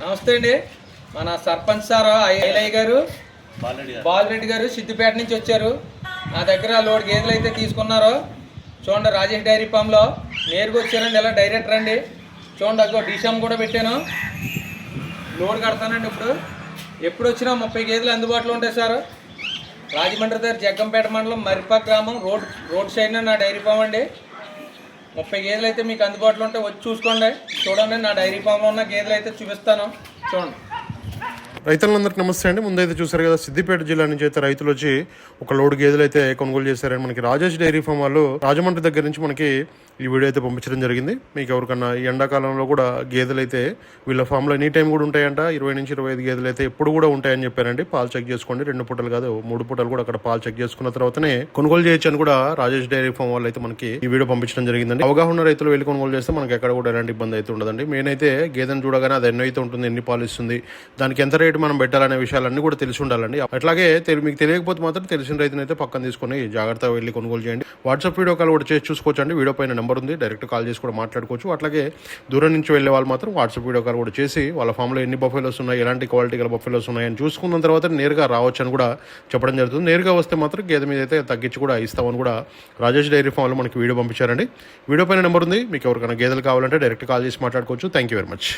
నమస్తే అండి. మన సర్పంచ్ సార్ ఐలయ్య గారు, బాలరెడ్డి గారు సిద్దిపేట నుంచి వచ్చారు. నా దగ్గర లోడ్ గేదెలు అయితే తీసుకున్నారు. చూడండి, రాజేష్ డైరీ ఫామ్లో నేరుగా వచ్చారండి. ఇలా డైరెక్టర్ అండి. చూడండి, అగ్గో డిషామ్ కూడా పెట్టాను. లోడ్ కడతానండి. ఎప్పుడు వచ్చినా 30 గేదెలు అందుబాటులో ఉంటాయి సార్. రాజమండ్రి దగ్గర జగ్గంపేట మండలం మరిపా గ్రామం రోడ్ సైడ్ నా డైరీ ఫామ్ అండి. 30 గేదెలు అయితే మీకు అందుబాటులో ఉంటాయి. వచ్చి చూసుకోండి. చూడండి, నా డైరీ ఫామ్లో ఉన్న గేదెలు అయితే చూపిస్తాను. చూడండి. రైతులందరికీ నమస్తే అండి. ముందైతే చూసారు కదా, సిద్దిపేట జిల్లా నుంచి అయితే రైతులు వచ్చి ఒక లోడ్ గేదెలు అయితే కొనుగోలు చేశారని మనకి రాజేష్ డైరీ ఫామ్ వాళ్ళు రాజమండ్రి దగ్గర నుంచి మనకి ఈ వీడియో అయితే పంపించడం జరిగింది. మీకు ఎవరికన్నా ఈ ఎండాకాలంలో కూడా గేదెలు అయితే వీళ్ళ ఫామ్లో ఎనీ టైం కూడా ఉంటాయంట. 20 నుంచి 25 గేదెలు అయితే ఎప్పుడు కూడా ఉంటాయని చెప్పారండి. పాలు చెక్ చేసుకోండి. 2 పూటలు కాదు 3 పూటలు కూడా అక్కడ పాలు చెక్ చేసుకున్న తర్వాతనే కొనుగోలు చేయొచ్చు అని కూడా రాజేష్ డైరీ ఫామ్ వాళ్ళు అయితే మనకి ఈ వీడియో పంపించడం జరిగిందండి. అవగాహన రైతులు వెళ్ళి కొనుగోలు చేస్తే మనకి ఎక్కడ కూడా ఎలాంటి ఇబ్బంది అయితే ఉండదండి. మెయిన్ అయితే గేదెను చూడగానే అది ఎన్నో అయితే ఉంటుంది, ఎన్ని పాలు ఇస్తుంది, దానికి ఎంత రేటు మనం పెట్టాలనే విషయాలన్నీ కూడా తెలిసి ఉండాలండి. అట్లాగే మీకు తెలియకపోతే మాత్రం తెలిసిన రైతునైతే పక్కన తీసుకుని జాగ్రత్తగా వెళ్ళి కొనుగోలు చేయండి. వాట్సాప్ వీడియో కాల్ కూడా చేసి చూసుకోవచ్చండి. వీడియో పైన నెంబర్ ఉంది, డైరెక్ట్ కాల్ చేసి కూడా మాట్లాడుకోవచ్చు. అట్లాగే దూరం నుంచి వెళ్ళే వాళ్ళు మాత్రం వాట్సాప్ వీడియో కాల్ కూడా చేసి వాళ్ళ ఫామ్లో ఎన్ని బఫెలోస్ ఉన్నాయి, ఎలాంటి క్వాలిటీ గల బఫెలోస్ ఉన్నాయని చూసుకున్న తర్వాత నేరుగా రావచ్చు అని కూడా చెప్పడం జరుగుతుంది. నేరుగా వస్తే మాత్రం గేదె మీద అయితే తగ్గించి కూడా ఇస్తామని కూడా రాజేష్ డైరీ ఫామ్లో మనకి వీడియో పంపించారండి. వీడియో పైన నెంబర్ ఉంది. మీకు ఎవరికైనా గేదెలు కావాలంటే డైరెక్ట్ కాల్ చేసి మాట్లాడుకోవచ్చు. Thank you very much.